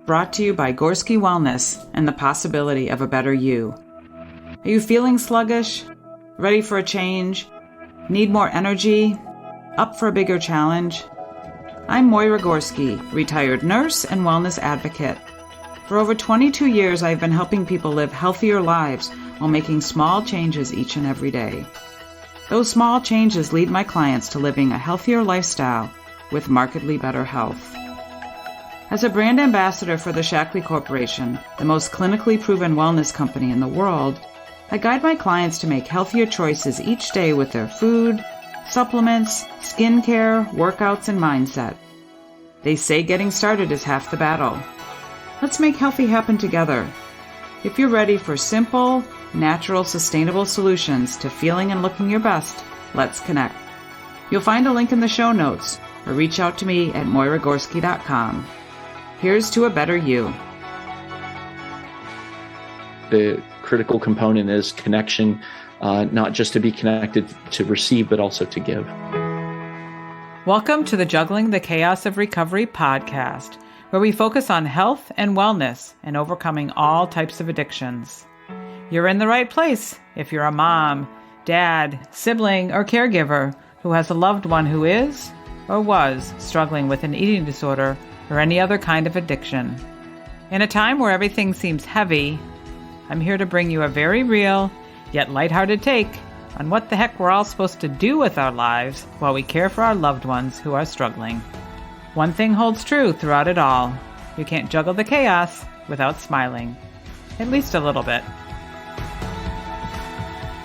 brought to you by Gorski Wellness and the possibility of a better you. Are you feeling sluggish? Ready for a change? Need more energy? Up for a bigger challenge? I'm Moyra Gorski, retired nurse and wellness advocate. For over 22 years, I've been helping people live healthier lives while making small changes each and every day. Those small changes lead my clients to living a healthier lifestyle with markedly better health. As a brand ambassador for the Shaklee Corporation, the most clinically proven wellness company in the world, I guide my clients to make healthier choices each day with their food, supplements, skincare, workouts, and mindset. They say getting started is half the battle. Let's make healthy happen together. If you're ready for simple, natural, sustainable solutions to feeling and looking your best, let's connect. You'll find a link in the show notes or reach out to me at moyragorski.com. Here's to a better you. The critical component is connection, not just to be connected to receive, but also to give. Welcome to the Juggling the Chaos of Recovery podcast, where we focus on health and wellness and overcoming all types of addictions. You're in the right place if you're a mom, dad, sibling, or caregiver who has a loved one who is or was struggling with an eating disorder or any other kind of addiction. In a time where everything seems heavy, I'm here to bring you a very real, yet lighthearted take on what the heck we're all supposed to do with our lives while we care for our loved ones who are struggling. One thing holds true throughout it all. You can't juggle the chaos without smiling. At least a little bit.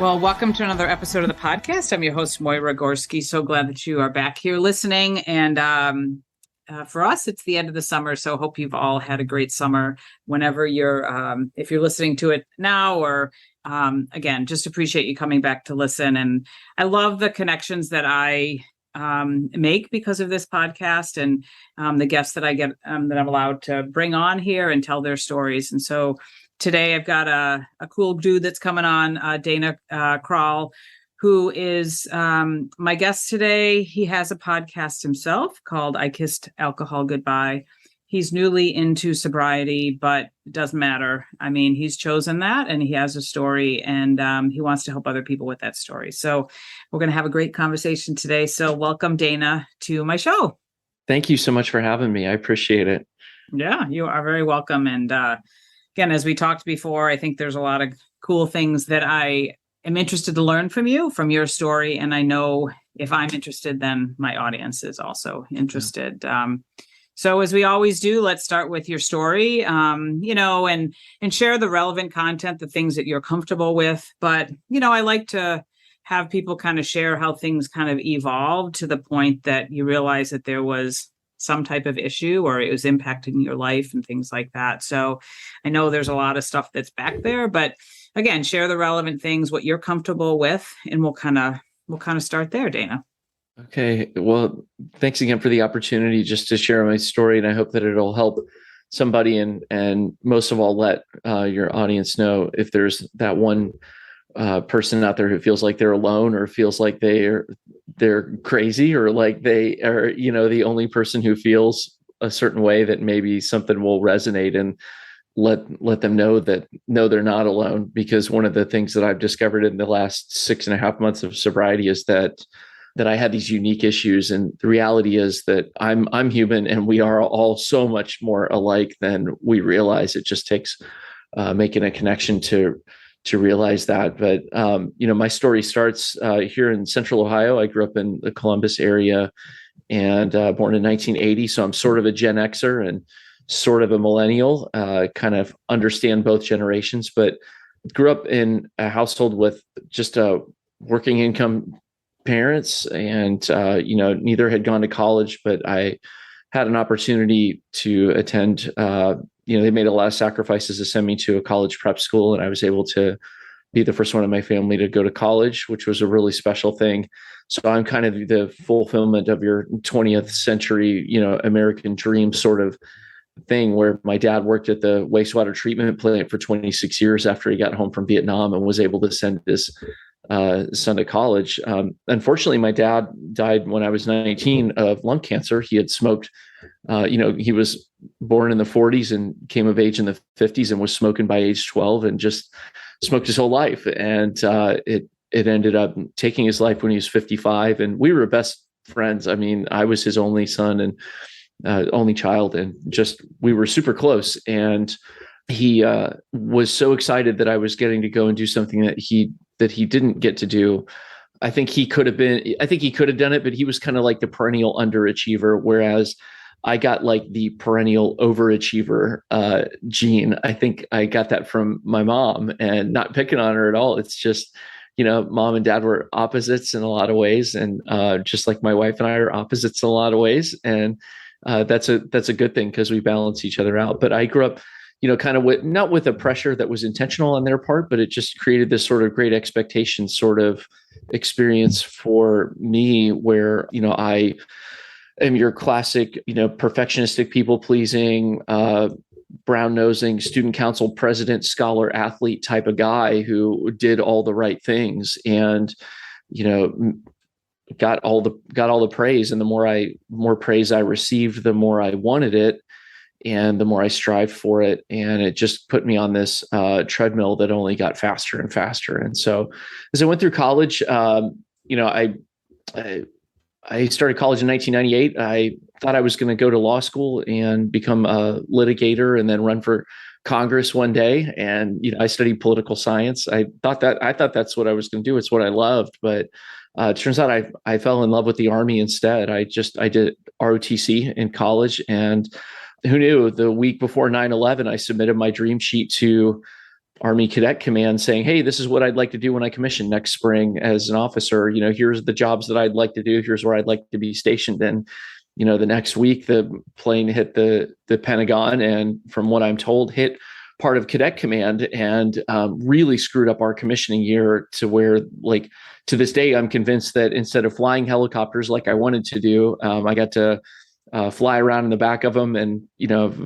Well, welcome to another episode of the podcast. I'm your host, Moyra Gorski. So glad that you are back here listening. And for us, it's the end of the summer. So hope you've all had a great summer whenever if you're listening to it now, or again, just appreciate you coming back to listen. And I love the connections that I make because of this podcast and the guests that I get that I'm allowed to bring on here and tell their stories. And so today I've got a cool dude that's coming on, Dana Kroll, who is my guest today. He has a podcast himself called I Kissed Alcohol Goodbye. He's newly into sobriety, but it doesn't matter. I mean, he's chosen that and he has a story and he wants to help other people with that story. So we're going to have a great conversation today. So welcome, Dana, to my show. Thank you so much for having me. I appreciate it. Yeah, you are very welcome. And again, as we talked before, I think there's a lot of cool things that I am interested to learn from you, from your story. And I know if I'm interested, then my audience is also interested. Yeah. So as we always do, let's start with your story, and share the relevant content, the things that you're comfortable with. But, I like to have people kind of share how things kind of evolved to the point that you realize that there was some type of issue or it was impacting your life and things like that. So I know there's a lot of stuff that's back there, but again, share the relevant things, what you're comfortable with, and we'll kind of start there, Dana. Okay. Well, thanks again for the opportunity just to share my story. And I hope that it'll help somebody and most of all, let your audience know if there's that one person out there who feels like they're alone or feels like they're crazy or like they are, the only person who feels a certain way, that maybe something will resonate, and let them know that, no, they're not alone. Because one of the things that I've discovered in the last 6.5 months of sobriety is that I had these unique issues. And the reality is that I'm human and we are all so much more alike than we realize. It just takes making a connection to realize that. But, my story starts here in Central Ohio. I grew up in the Columbus area and born in 1980. So I'm sort of a Gen Xer and sort of a millennial, kind of understand both generations, but grew up in a household with just working income parents. And, neither had gone to college, but I had an opportunity to attend, they made a lot of sacrifices to send me to a college prep school. And I was able to be the first one in my family to go to college, which was a really special thing. So I'm kind of the fulfillment of your 20th century, American dream sort of thing, where my dad worked at the wastewater treatment plant for 26 years after he got home from Vietnam and was able to send his son to college. Unfortunately, my dad died when I was 19 of lung cancer. He had smoked, he was born in the 40s and came of age in the 50s and was smoking by age 12 and just smoked his whole life. And it ended up taking his life when he was 55. And we were best friends. I mean, I was his only son and only child, and just we were super close. And he was so excited that I was getting to go and do something that he didn't get to do. I think he could have done it, but he was kind of like the perennial underachiever, whereas I got like the perennial overachiever gene. I think I got that from my mom, and not picking on her at all. It's just, mom and dad were opposites in a lot of ways. And just like my wife and I are opposites in a lot of ways. And that's a good thing because we balance each other out. But I grew up, kind of not with a pressure that was intentional on their part, but it just created this sort of great expectation sort of experience for me where, I am your classic, perfectionistic, people pleasing, brown nosing student council president, scholar, athlete type of guy who did all the right things and, got all the praise. And the more praise I received, the more I wanted it. And the more I strived for it, and it just put me on this treadmill that only got faster and faster. And so, as I went through college, I started college in 1998. I thought I was going to go to law school and become a litigator, and then run for Congress one day. And I studied political science. I thought that's what I was going to do. It's what I loved, but it turns out I fell in love with the Army instead. I did ROTC in college, and who knew, the week before 9/11, I submitted my dream sheet to Army Cadet Command saying, hey, this is what I'd like to do when I commission next spring as an officer. Here's the jobs that I'd like to do. Here's where I'd like to be stationed. And, the next week, the plane hit the Pentagon, and from what I'm told, hit part of Cadet Command and really screwed up our commissioning year to where, like, to this day, I'm convinced that instead of flying helicopters like I wanted to do, I got to fly around in the back of them and,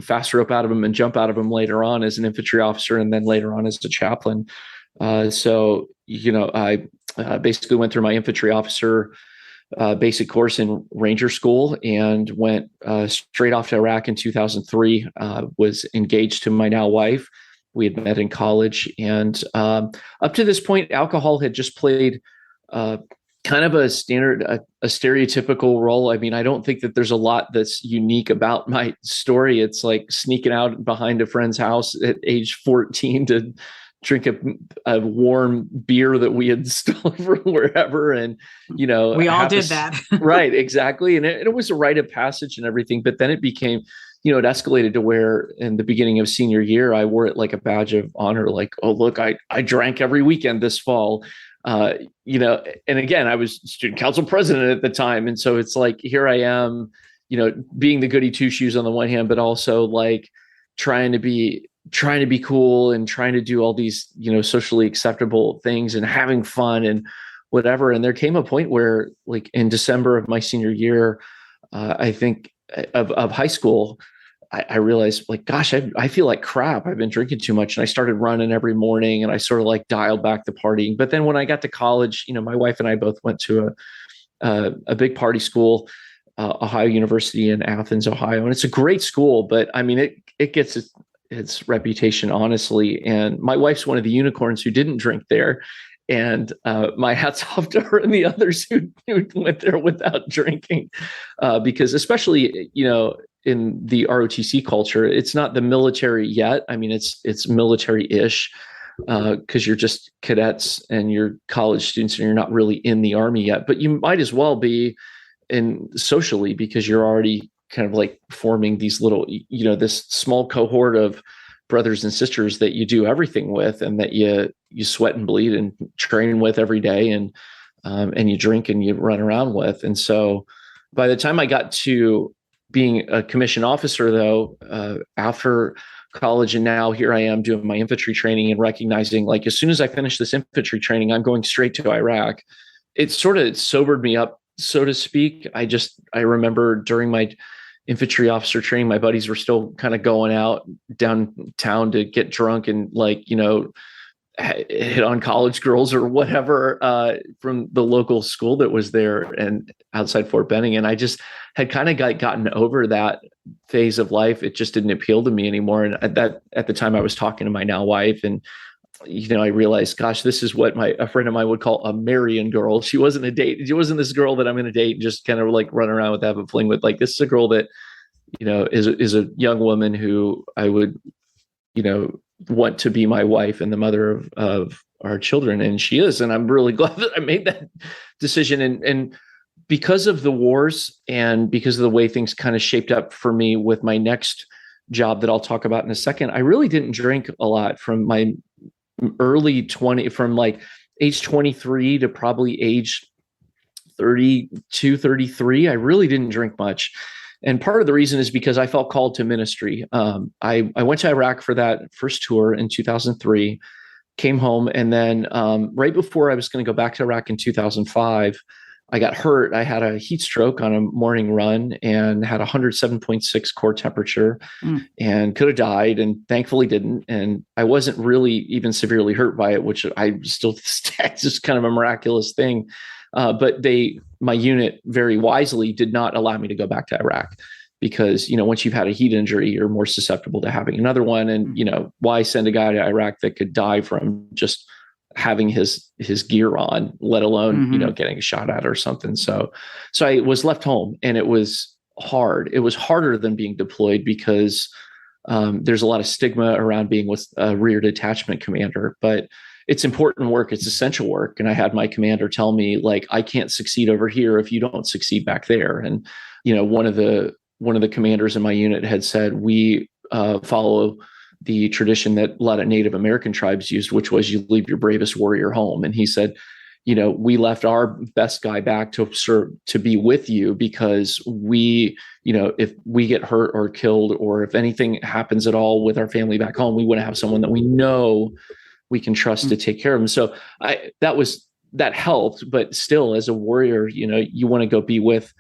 fast rope out of them and jump out of them later on as an infantry officer and then later on as a chaplain. So I basically went through my infantry officer basic course in Ranger School and went straight off to Iraq in 2003, was engaged to my now wife. We had met in college. And up to this point, alcohol had just played kind of a standard, a stereotypical role. I mean, I don't think that there's a lot that's unique about my story. It's like sneaking out behind a friend's house at age 14 to drink a warm beer that we had stolen from wherever. And, we all did that. Right, exactly. And it was a rite of passage and everything. But then it became, it escalated to where in the beginning of senior year, I wore it like a badge of honor. Like, oh, look, I drank every weekend this fall. And again, I was student council president at the time. And so it's like, here I am, being the goody two shoes on the one hand, but also like trying to be cool and trying to do all these, socially acceptable things and having fun and whatever. And there came a point where, like, in December of my senior year, I think of high school, I realized, like, gosh, I feel like crap. I've been drinking too much. And I started running every morning and I sort of like dialed back the partying. But then when I got to college, my wife and I both went to a big party school, Ohio University in Athens, Ohio. And it's a great school, but I mean, it gets its reputation, honestly. And my wife's one of the unicorns who didn't drink there. And my hat's off to her and the others who went there without drinking, because especially, in the ROTC culture, it's not the military yet. I mean, it's military-ish because you're just cadets and you're college students and you're not really in the Army yet. But you might as well be in socially because you're already kind of like forming these little, this small cohort of brothers and sisters that you do everything with and that you sweat and bleed and train with every day and you drink and you run around with. And so by the time I got to being a commissioned officer, though, after college, and now here I am doing my infantry training and recognizing, like, as soon as I finish this infantry training, I'm going straight to Iraq. It sort of sobered me up, so to speak. I remember during my infantry officer training, my buddies were still kind of going out downtown to get drunk and, like, hit on college girls or whatever from the local school that was there and outside Fort Benning. And I just had kind of gotten over that phase of life. It just didn't appeal to me anymore. And at the time I was talking to my now wife, and I realized, gosh, this is what a friend of mine would call a Marian girl. She wasn't a date. She wasn't this girl that I'm going to date and just kind of like run around with, have a fling with. Like, this is a girl that, is a young woman who I would, want to be my wife and the mother of our children. And she is, and I'm really glad that I made that decision. And because of the wars and because of the way things kind of shaped up for me with my next job that I'll talk about in a second, I really didn't drink a lot from my early 20, from like age 23 to probably age 32, 33. I really didn't drink much. And part of the reason is because I felt called to ministry. I went to Iraq for that first tour in 2003, came home, and then right before I was going to go back to Iraq in 2005, I got hurt. I had a heat stroke on a morning run and had 107.6 core temperature and could have died, and thankfully didn't. And I wasn't really even severely hurt by it, which I still think is kind of a miraculous thing. But my unit very wisely did not allow me to go back to Iraq because, once you've had a heat injury, you're more susceptible to having another one. And, why send a guy to Iraq that could die from just having his gear on, let alone, getting a shot at or something. So I was left home, and it was hard. It was harder than being deployed because there's a lot of stigma around being with a rear detachment commander, but it's important work. It's essential work. And I had my commander tell me, like, I can't succeed over here if you don't succeed back there. And, one of the commanders in my unit had said, we follow the tradition that a lot of Native American tribes used, which was you leave your bravest warrior home. And he said, we left our best guy back to serve, to be with you, because we, if we get hurt or killed, or if anything happens at all with our family back home, we want to have someone that we know we can trust to take care of them. So that helped, but still, as a warrior, you want to go be with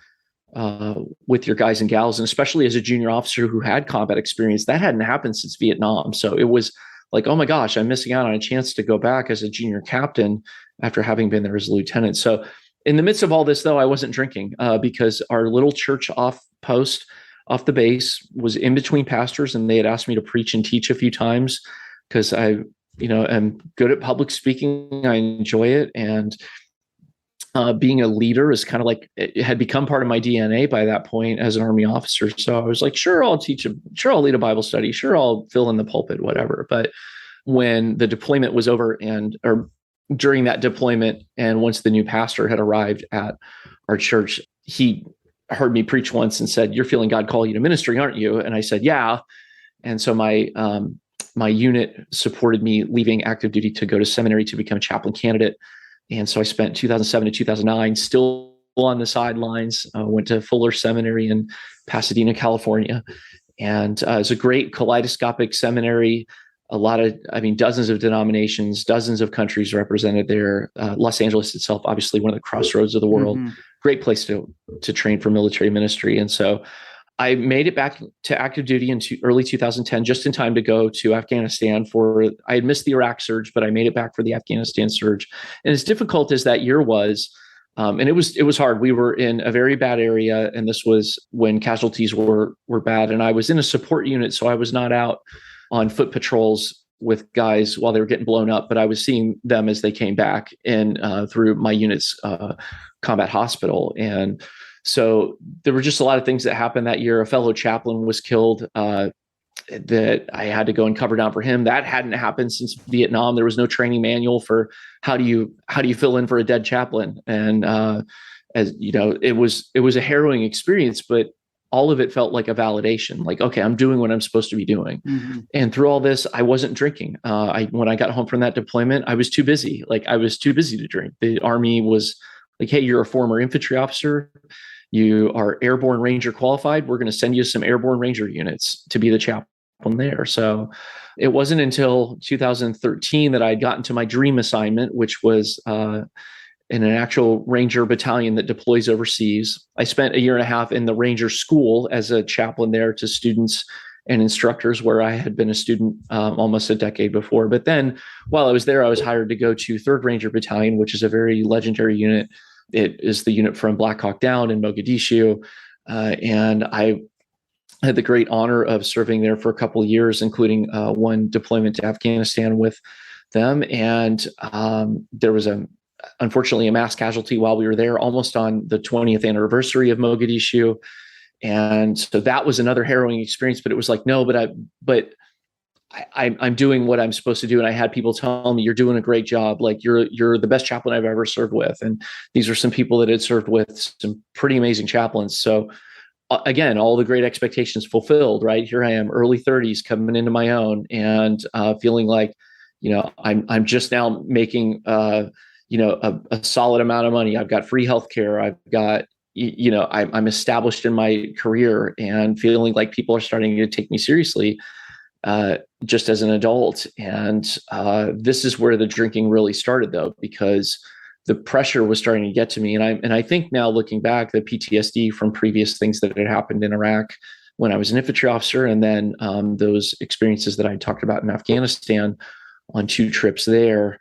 your guys and gals, and especially as a junior officer who had combat experience, that hadn't happened since Vietnam. So it was like, oh my gosh, I'm missing out on a chance to go back as a junior captain after having been there as a lieutenant. So in the midst of all this, though, I wasn't drinking because our little church off the base was in between pastors, and they had asked me to preach and teach a few times because I am good at public speaking. I enjoy it. And being a leader is kind of like, it had become part of my DNA by that point as an Army officer. So I was like, sure, I'll teach sure, I'll lead a Bible study. Sure, I'll fill in the pulpit, whatever. But when the deployment was over or during that deployment, and once the new pastor had arrived at our church, he heard me preach once and said, "You're feeling God call you to ministry, aren't you?" And I said, "Yeah." And so my unit supported me leaving active duty to go to seminary to become a chaplain candidate. And so I spent 2007 to 2009 still on the sidelines, went to Fuller Seminary in Pasadena, California. And it's a great kaleidoscopic seminary, dozens of denominations, dozens of countries represented there. Los Angeles itself, obviously one of the crossroads of the world, great place to train for military ministry. And so I made it back to active duty in early 2010, just in time to go to Afghanistan I had missed the Iraq surge, but I made it back for the Afghanistan surge. And as difficult as that year was, and it was hard. We were in a very bad area, and this was when casualties were bad. And I was in a support unit, so I was not out on foot patrols with guys while they were getting blown up, but I was seeing them as they came back in through my unit's combat hospital. And so there were just a lot of things that happened that year. A fellow chaplain was killed that I had to go and cover down for him. That hadn't happened since Vietnam. There was no training manual for how do you fill in for a dead chaplain. And as you know, it was a harrowing experience, but all of it felt like a validation. Like, okay, I'm doing what I'm supposed to be doing. And through all this, I wasn't drinking. When I got home from that deployment, I was too busy. I was too busy to drink. The Army was like, hey, you're a former infantry officer. You are airborne ranger qualified. We're going to send you some airborne ranger units to be the chaplain there. So it wasn't until 2013 that I had gotten to my dream assignment, which was in an actual ranger battalion that deploys overseas. I spent a year and a half in the ranger school as a chaplain there to students and instructors where I had been a student almost a decade before. But then while I was there, I was hired to go to 3rd Ranger Battalion, which is a very legendary unit. It is the unit from Black Hawk Down in Mogadishu. And I had the great honor of serving there for a couple of years, including one deployment to Afghanistan with them. And there was unfortunately a mass casualty while we were there, almost on the 20th anniversary of Mogadishu. And so that was another harrowing experience, but it was like, no, but I'm doing what I'm supposed to do. And I had people tell me, you're doing a great job. Like you're the best chaplain I've ever served with. And these are some people that had served with some pretty amazing chaplains. So again, all the great expectations fulfilled, right? Here I am, early 30s, coming into my own and feeling like, I'm just now making, a solid amount of money. I've got free healthcare. I've got, I'm established in my career and feeling like people are starting to take me seriously just as an adult. And this is where the drinking really started, though, because the pressure was starting to get to me. And I think now looking back, the PTSD from previous things that had happened in Iraq when I was an infantry officer, and then those experiences that I talked about in Afghanistan on 2 trips there,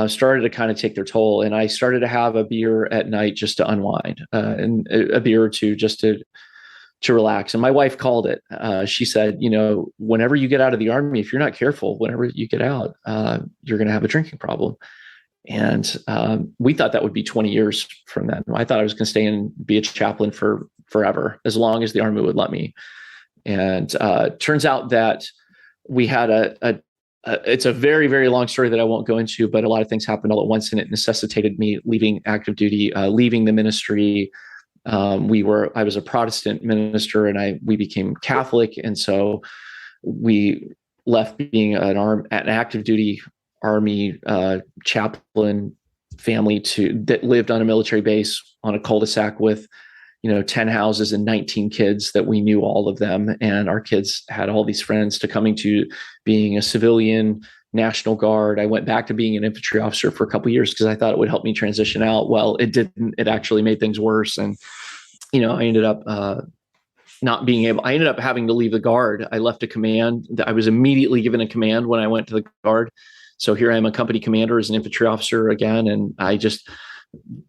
started to kind of take their toll. And I started to have a beer at night just to unwind, and a beer or two just to relax. And my wife called it. She said, whenever you get out of the Army, if you're not careful, whenever you get out, you're going to have a drinking problem. And we thought that would be 20 years from then. I thought I was going to stay and be a chaplain for forever, as long as the Army would let me. And turns out that we had it's a very, very long story that I won't go into, but a lot of things happened all at once, and it necessitated me leaving active duty, leaving the ministry. I was a Protestant minister, and we became Catholic. And so we left being an active duty Army chaplain family that lived on a military base on a cul-de-sac with 10 houses and 19 kids that we knew all of them. And our kids had all these friends, to coming to being a civilian National Guard. I went back to being an infantry officer for a couple of years because I thought it would help me transition out. Well, it didn't. It actually made things worse. And, I ended up I ended up having to leave the Guard. I left a command. I was immediately given a command when I went to the Guard. So here I am, a company commander as an infantry officer again. And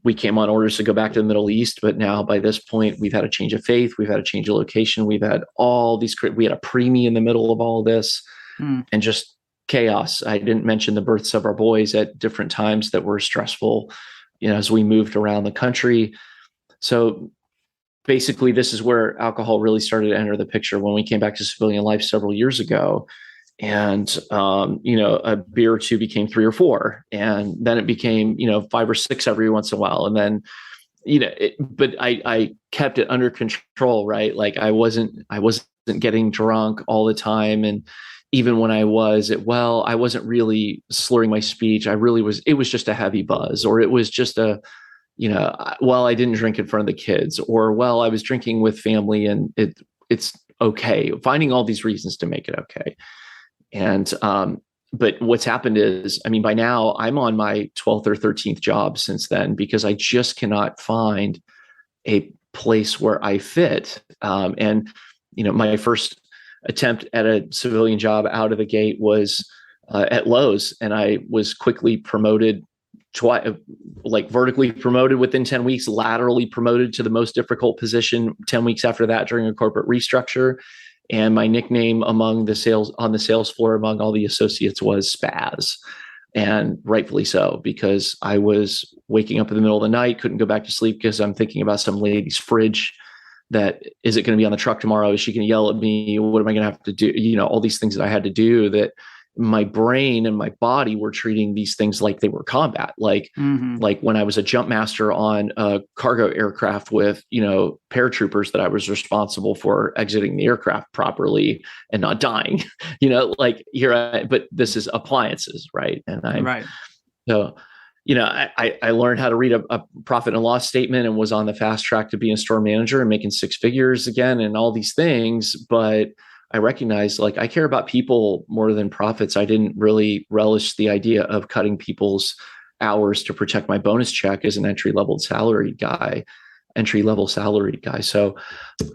we came on orders to go back to the Middle East. But now by this point, we've had a change of faith. We've had a change of location. We've had we had a preemie in the middle of all this and just chaos. I didn't mention the births of our boys at different times that were stressful, as we moved around the country. So basically, this is where alcohol really started to enter the picture when we came back to civilian life several years ago. And, a beer or two became 3 or 4, and then it became, 5 or 6 every once in a while. And then, but I kept it under control, right? Like I wasn't getting drunk all the time. And even when I was I wasn't really slurring my speech. It was just a heavy buzz, or it was just I didn't drink in front of the kids, or, I was drinking with family and it's okay. Finding all these reasons to make it okay. And, but what's happened is, by now I'm on my 12th or 13th job since then, because I just cannot find a place where I fit. My first attempt at a civilian job out of the gate was at Lowe's, and I was quickly promoted vertically promoted within 10 weeks, laterally promoted to the most difficult position 10 weeks after that during a corporate restructure. And my nickname on the sales floor among all the associates was Spaz, and rightfully so, because I was waking up in the middle of the night, couldn't go back to sleep because I'm thinking about some lady's fridge. That is it going to be on the truck tomorrow? Is she going to yell at me? What am I going to have to do? All these things that I had to do, that my brain and my body were treating these things like they were combat. Like when I was a jump master on a cargo aircraft with, paratroopers, that I was responsible for exiting the aircraft properly and not dying, but this is appliances. Right. And so, I learned how to read a profit and loss statement, and was on the fast track to being a store manager and making 6 figures again and all these things. But I recognized, I care about people more than profits. I didn't really relish the idea of cutting people's hours to protect my bonus check as an entry-level salary guy. entry-level salary guy. So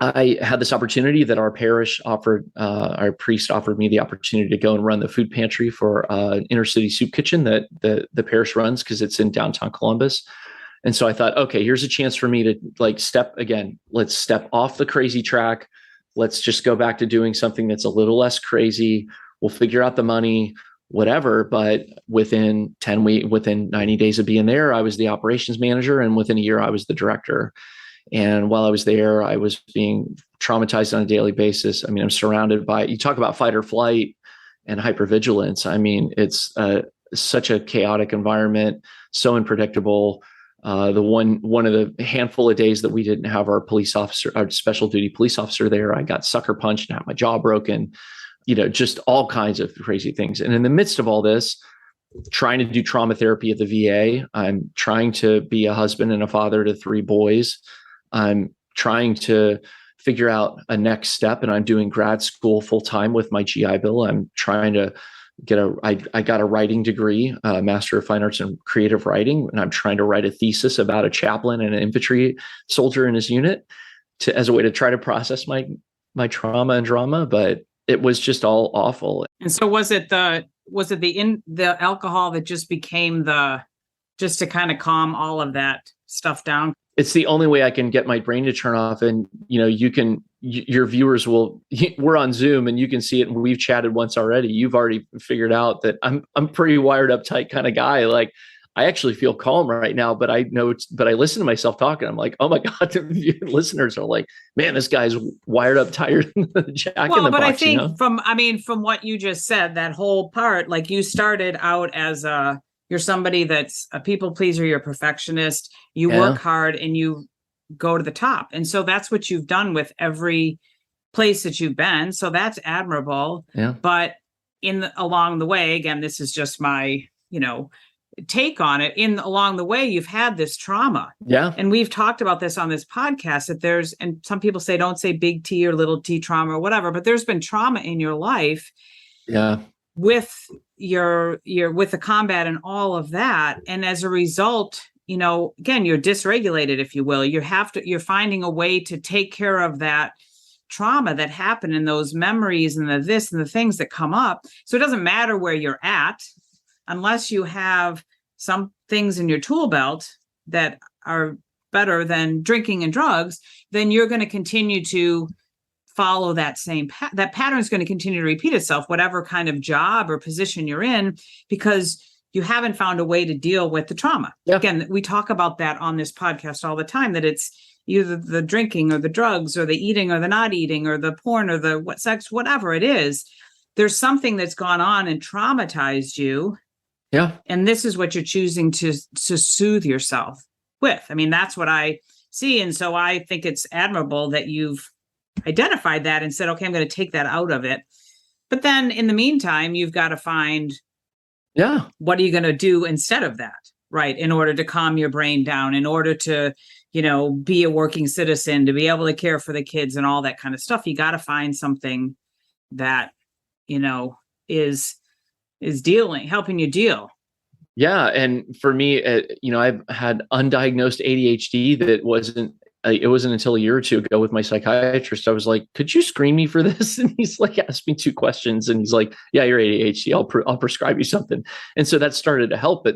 I had this opportunity that our parish offered, our priest offered me the opportunity to go and run the food pantry for inner city soup kitchen that the parish runs, because it's in downtown Columbus. And so I thought, okay, here's a chance for me to let's step off the crazy track. Let's just go back to doing something that's a little less crazy. We'll figure out the money, whatever. But within 90 days of being there, I was the operations manager. And within a year, I was the director. And while I was there, I was being traumatized on a daily basis. I mean, I'm surrounded by, you talk about fight or flight and hypervigilance. I mean, it's such a chaotic environment, so unpredictable. One of the handful of days that we didn't have our special duty police officer there, I got sucker punched and had my jaw broken, just all kinds of crazy things. And in the midst of all this, trying to do trauma therapy at the VA, I'm trying to be a husband and a father to 3 boys. I'm trying to figure out a next step, and I'm doing grad school full time with my GI Bill. I'm trying to I got a writing degree, Master of Fine Arts in Creative Writing, and I'm trying to write a thesis about a chaplain and an infantry soldier in his unit as a way to try to process my trauma and drama. But it was just all awful. And so was it the alcohol that just became just to kind of calm all of that stuff down? It's the only way I can get my brain to turn off. And, your viewers we're on Zoom and you can see it. And we've chatted once already. You've already figured out that I'm pretty wired uptight kind of guy. Like, I actually feel calm right now, but I listen to myself talking. I'm like, oh my God, the listeners are like, man, this guy's wired up tired in the Jack in the Box. I think from what you just said, that whole part, like, you started out as you're somebody that's a people pleaser, you're a perfectionist, you work hard and you go to the top. And so that's what you've done with every place that you've been. So that's admirable. Yeah. But along the way, again, this is just my, take on it. Along the way, you've had this trauma. Yeah. And we've talked about this on this podcast, that and some people say, don't say big T or little T trauma or whatever, but there's been trauma in your life. Yeah. With with the combat and all of that. And as a result, again, you're dysregulated, if you will. You're finding a way to take care of that trauma that happened and those memories and the things that come up. So it doesn't matter where you're at, unless you have some things in your tool belt that are better than drinking and drugs, then you're going to continue to follow that same that pattern is going to continue to repeat itself, whatever kind of job or position you're in, because you haven't found a way to deal with the trauma. Yeah. Again, we talk about that on this podcast all the time, that it's either the drinking or the drugs or the eating or the not eating or the porn or the sex, whatever it is. There's something that's gone on and traumatized you. Yeah. And this is what you're choosing to soothe yourself with. I mean, that's what I see. And so I think it's admirable that you've identified that and said, okay, I'm going to take that out of it. But then in the meantime, you've got to find, what are you going to do instead of that? Right. In order to calm your brain down, in order to, be a working citizen, to be able to care for the kids and all that kind of stuff. You got to find something that, is helping you deal. Yeah. And for me, I've had undiagnosed ADHD that it wasn't until a year or two ago with my psychiatrist, I was like, could you screen me for this? And he's like, asked me 2 questions. And he's like, yeah, you're ADHD. I'll prescribe you something. And so that started to help. But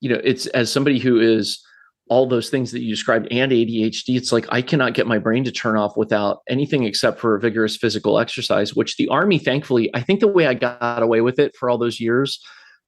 it's, as somebody who is all those things that you described and ADHD, it's like, I cannot get my brain to turn off without anything except for vigorous physical exercise, which the Army, thankfully, I think the way I got away with it for all those years,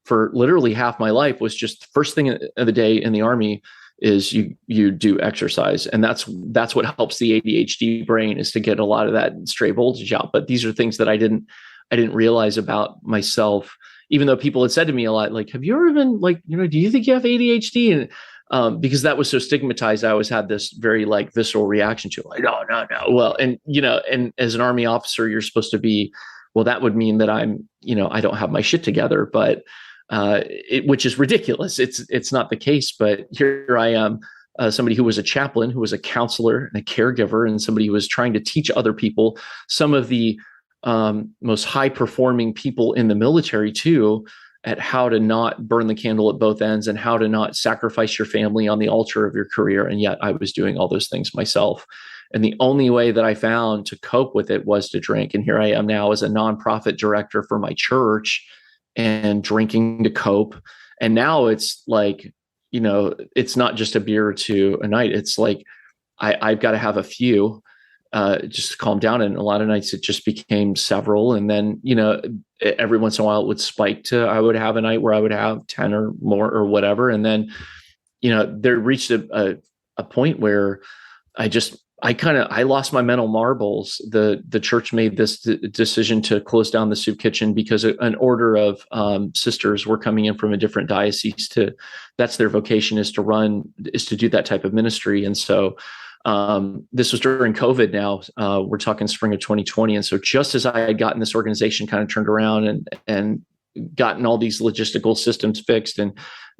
for literally half my life, was just the first thing of the day in the Army is you do exercise. And that's what helps the ADHD brain, is to get a lot of that stray voltage out. But these are things that I didn't realize about myself, even though people had said to me a lot, like, have you ever been do you think you have ADHD? And because that was so stigmatized, I always had this very visceral reaction to it, like, no. Well, and as an Army officer, you're supposed to be, well, that would mean that I'm, I don't have my shit together, but which is ridiculous. It's not the case, but here I am, somebody who was a chaplain, who was a counselor and a caregiver, and somebody who was trying to teach other people, some of the most high performing people in the military too, at how to not burn the candle at both ends and how to not sacrifice your family on the altar of your career. And yet I was doing all those things myself. And the only way that I found to cope with it was to drink. And here I am now as a nonprofit director for my church and drinking to cope. And now it's like, it's not just a beer or two a night. It's like, I've got to have a few just to calm down. And a lot of nights it just became several. And then, every once in a while it would spike to, I would have a night where I would have 10 or more or whatever. And then, there reached a point where I lost my mental marbles. The church made this decision to close down the soup kitchen because an order of sisters were coming in from a different diocese that's their vocation, is to do that type of ministry. And so this was during COVID now, we're talking spring of 2020. And so just as I had gotten this organization kind of turned around and gotten all these logistical systems fixed and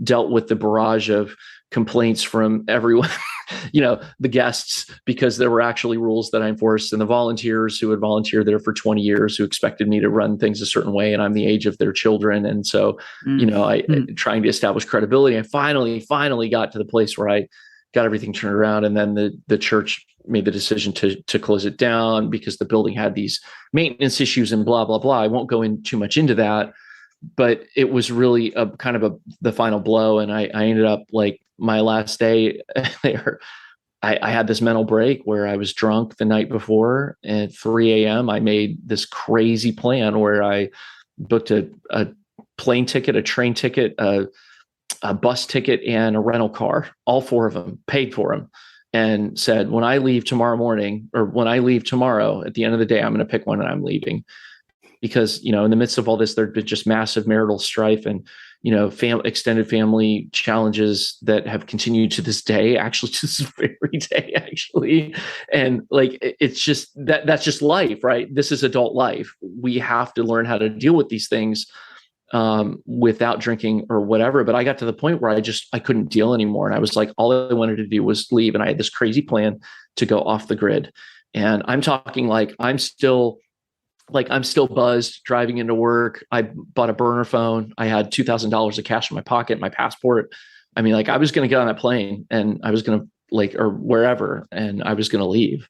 dealt with the barrage of complaints from everyone, the guests, because there were actually rules that I enforced, and the volunteers who had volunteered there for 20 years who expected me to run things a certain way, and I'm the age of their children. And so, trying to establish credibility, I finally got to the place where I got everything turned around. And then the church made the decision to close it down because the building had these maintenance issues and blah, blah, blah. I won't go in too much into that, but it was really a kind of the final blow. And I ended up, like, my last day there, I had this mental break where I was drunk the night before, and at 3 a.m. I made this crazy plan where I booked a plane ticket, a train ticket, a bus ticket, and a rental car, all 4 of them, paid for them, and said, when I leave tomorrow morning, or when I leave tomorrow, at the end of the day, I'm going to pick one and I'm leaving. Because, in the midst of all this, there'd been just massive marital strife and, extended family challenges that have continued to this day, actually to this very day, actually. And like, it's just that's just life, right? This is adult life. We have to learn how to deal with these things without drinking or whatever. But I got to the point where I couldn't deal anymore. And I was like, all I wanted to do was leave. And I had this crazy plan to go off the grid. And I'm talking like, I'm still buzzed driving into work. I bought a burner phone. I had $2,000 of cash in my pocket, my passport. I mean, like, I was going to get on that plane and I was going to or wherever, and I was going to leave.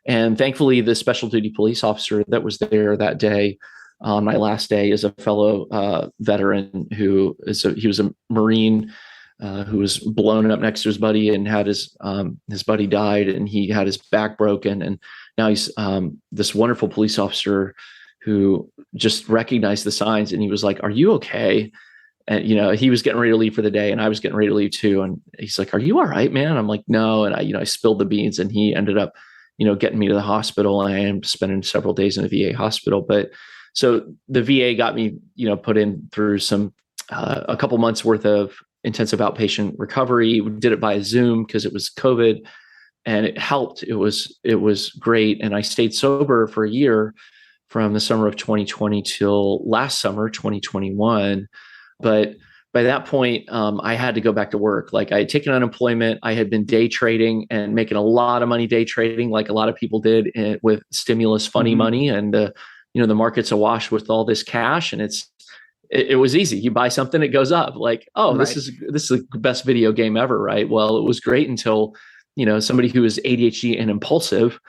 And thankfully the special duty police officer that was there that day, on my last day, is a fellow veteran he was a Marine who was blown up next to his buddy and had his buddy died, and he had his back broken. And now he's this wonderful police officer who just recognized the signs, and he was like, "Are you okay?" And, he was getting ready to leave for the day, and I was getting ready to leave too. And he's like, "Are you all right, man?" I'm like, "No." And I spilled the beans, and he ended up, getting me to the hospital. I am spending several days in a VA hospital. But so the VA got me, put in through a couple months worth of intensive outpatient recovery. We did it by Zoom because it was COVID, and it helped. It was great. And I stayed sober for a year, from the summer of 2020 till last summer, 2021. But by that point, I had to go back to work. Like, I had taken unemployment. I had been day trading and making a lot of money day trading, like a lot of people did, with stimulus funny money. And the market's awash with all this cash, and it was easy. You buy something, it goes up. Like, oh, right. This is the best video game ever, right? Well, it was great until somebody who is ADHD and impulsive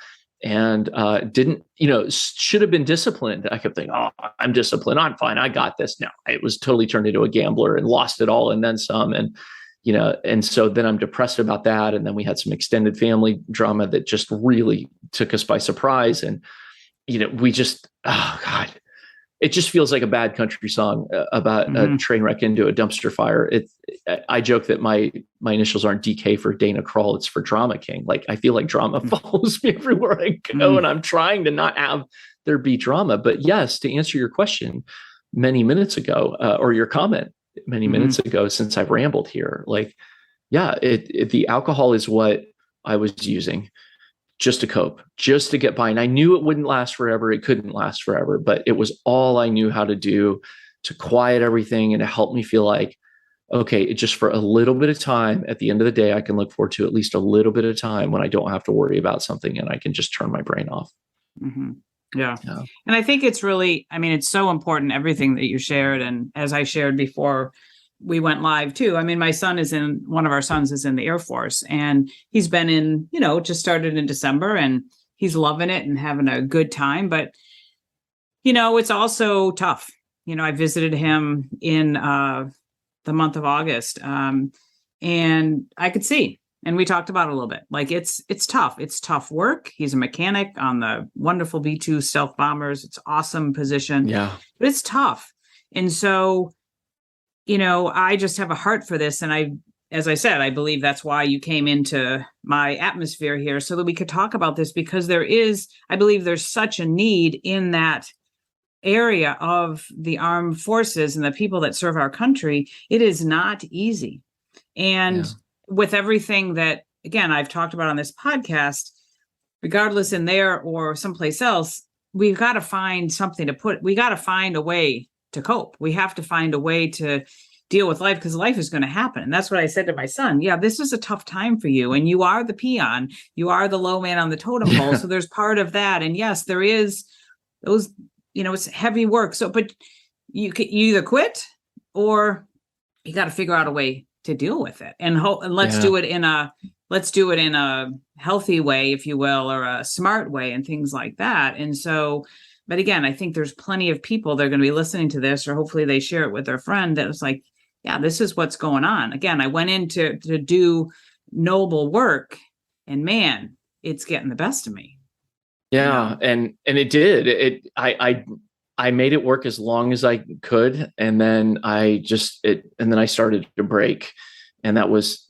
and didn't, should have been disciplined. I kept thinking, oh, I'm disciplined, I'm fine, I got this. Now it was totally turned into a gambler and lost it all and then some. And and so then I'm depressed about that. And then we had some extended family drama that just really took us by surprise. And we just, oh God, it just feels like a bad country song about a train wreck into a dumpster fire. I joke that my initials aren't DK for Dana Kroll. It's for Drama King. Like, I feel like drama follows me everywhere I go, and I'm trying to not have there be drama. But yes, to answer your question many minutes ago, or your comment many minutes ago, since I've rambled here, like, yeah, the alcohol is what I was using just to cope, just to get by. And I knew it wouldn't last forever. It couldn't last forever, but it was all I knew how to do to quiet everything and to help me feel like, okay, just for a little bit of time at the end of the day, I can look forward to at least a little bit of time when I don't have to worry about something and I can just turn my brain off. Mm-hmm. Yeah. Yeah. And I think it's really, I mean, it's so important, everything that you shared. And as I shared before we went live too, I mean, one of our sons is in the Air Force, and he's been in, just started in December, and he's loving it and having a good time. But, it's also tough. I visited him in the month of August, and I could see. And we talked about it a little bit. Like it's tough. It's tough work. He's a mechanic on the wonderful B-2 stealth bombers. It's awesome position. Yeah. But it's tough. And so, I just have a heart for this. And as I said, I believe that's why you came into my atmosphere here, so that we could talk about this, because I believe there's such a need in that area of the armed forces and the people that serve our country. It is not easy. And with everything that, again, I've talked about on this podcast, regardless in there or someplace else, we've got to find something we got to find a way to cope. We have to find a way to deal with life, because life is going to happen. And that's what I said to my son. Yeah, this is a tough time for you. And you are the peon. You are the low man on the totem pole. So there's part of that. And yes, there is those, it's heavy work. So, but you either quit or you got to figure out a way to deal with it, and let's do it in a healthy way, if you will, or a smart way, and things like that. And so, but again, I think there's plenty of people that are going to be listening to this, or hopefully they share it with their friend, that was like, yeah, this is what's going on. Again, I went in to do noble work, and man, it's getting the best of me. Yeah. And it did. I made it work as long as I could. And then I started to break. And that was,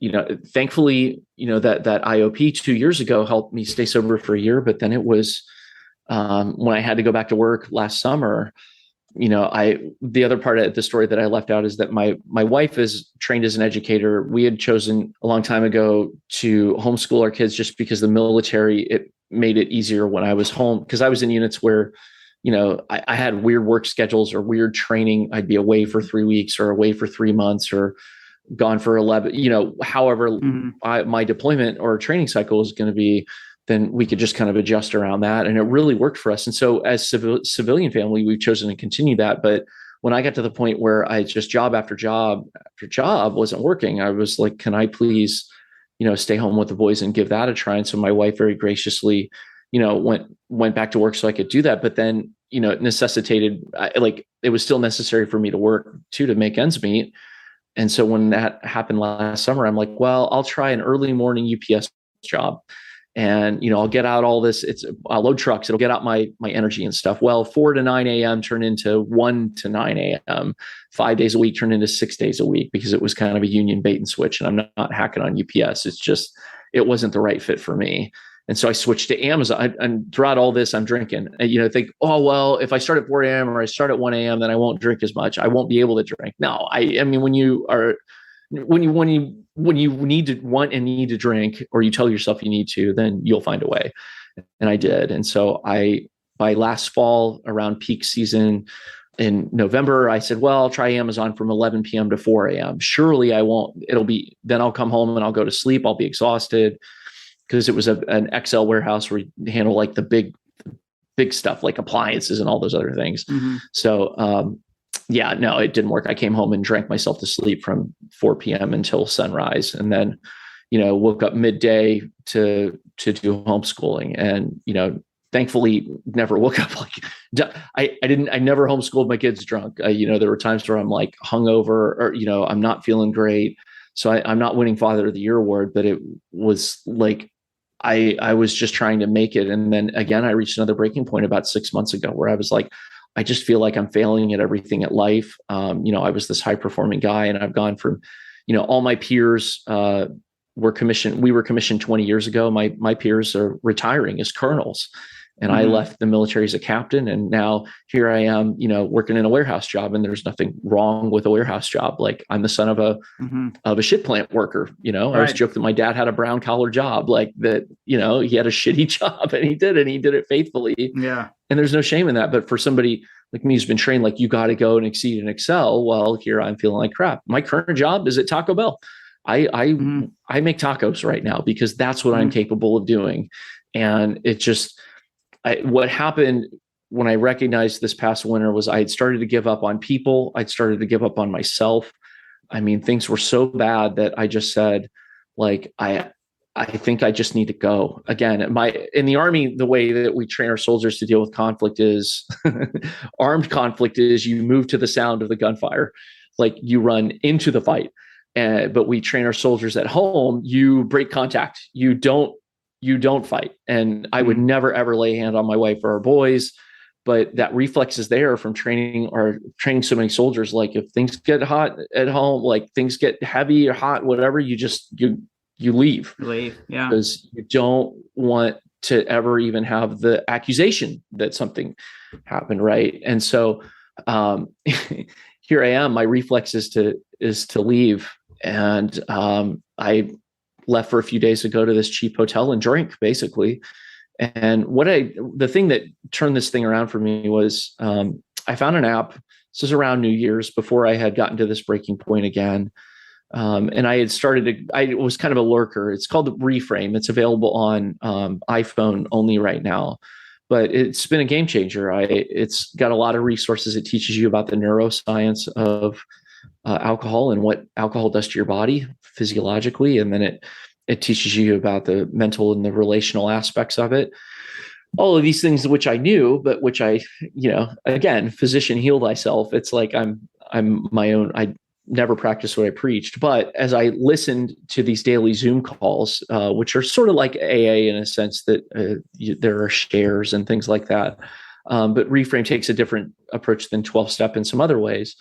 thankfully, that IOP 2 years ago helped me stay sober for a year. But then it was when I had to go back to work last summer, the other part of the story that I left out is that my wife is trained as an educator. We had chosen a long time ago to homeschool our kids just because the military, it made it easier when I was home, because I was in units where I had weird work schedules or weird training. I'd be away for 3 weeks or away for 3 months or gone for 11, however my deployment or training cycle is going to be, then we could just kind of adjust around that. And it really worked for us. And so as civilian family, we've chosen to continue that. But when I got to the point where I just job after job after job wasn't working, I was like, can I please, stay home with the boys and give that a try? And so my wife very graciously, went back to work so I could do that. But then, it necessitated, it was still necessary for me to work too, to make ends meet. And so when that happened last summer, I'm like, well, I'll try an early morning UPS job, and, I'll get out all this. I'll load trucks. It'll get out my energy and stuff. Well, 4 to 9 a.m. turned into 1 to 9 a.m., 5 days a week turned into 6 days a week, because it was kind of a union bait and switch. And I'm not hacking on UPS. It's just, it wasn't the right fit for me. And so I switched to Amazon. And throughout all this, I'm drinking. And, think, oh, well, if I start at 4 a.m. or I start at 1 a.m., then I won't drink as much. I won't be able to drink. No, I mean, when you need to want and need to drink, or you tell yourself you need to, then you'll find a way. And I did. And so by last fall, around peak season in November, I said, well, I'll try Amazon from 11 p.m. to 4 a.m. Surely I won't, then I'll come home and I'll go to sleep. I'll be exhausted, because it was an XL warehouse where you handle like the big stuff, like appliances and all those other things. Mm-hmm. So, no, it didn't work. I came home and drank myself to sleep from 4 p.m. until sunrise. And then, woke up midday to do homeschooling, and, thankfully never woke up I never homeschooled my kids drunk. There were times where I'm like hungover, or, I'm not feeling great. So I'm not winning Father of the Year award, but it was like, I was just trying to make it. And then again, I reached another breaking point about 6 months ago, where I was like, I just feel like I'm failing at everything at life. I was this high performing guy, and I've gone from, all my peers were commissioned. We were commissioned 20 years ago. My peers are retiring as colonels. And I left the military as a captain, and now here I am, working in a warehouse job, and there's nothing wrong with a warehouse job. Like, I'm the son of a ship plant worker. Right. I always joke that my dad had a brown collar job, like that, he had a shitty job, and he did it faithfully. Yeah. And there's no shame in that. But for somebody like me who's been trained, like, you got to go and exceed and excel. Well, here I'm feeling like crap. My current job is at Taco Bell. I make tacos right now because that's what I'm capable of doing. And it just, what happened when I recognized this past winter was I had started to give up on people. I'd started to give up on myself. I mean, things were so bad that I just said, like, I think I just need to go. Again, in the Army, the way that we train our soldiers to deal with conflict is armed conflict is you move to the sound of the gunfire, like you run into the fight. But we train our soldiers at home, you break contact. You don't fight. And I would never, ever lay a hand on my wife or our boys. But that reflex is there from training so many soldiers. Like if things get hot at home, like things get heavy or hot, whatever, you leave. Yeah. Because you don't want to ever even have the accusation that something happened. Right. And so here I am, my reflex is to leave. And I left for a few days to go to this cheap hotel and drink, basically. And the thing that turned this thing around for me was I found an app. This is around New Year's, before I had gotten to this breaking point again. And I was kind of a lurker. It's called Reframe. It's available on iPhone only right now, but it's been a game changer. It's got a lot of resources. It teaches you about the neuroscience of alcohol and what alcohol does to your body physiologically. And then it teaches you about the mental and the relational aspects of it. All of these things which I knew, but which I, again, physician heal thyself. It's like I'm my own. I never practiced what I preached. But as I listened to these daily Zoom calls, which are sort of like AA in a sense that there are shares and things like that. But Reframe takes a different approach than 12-step in some other ways.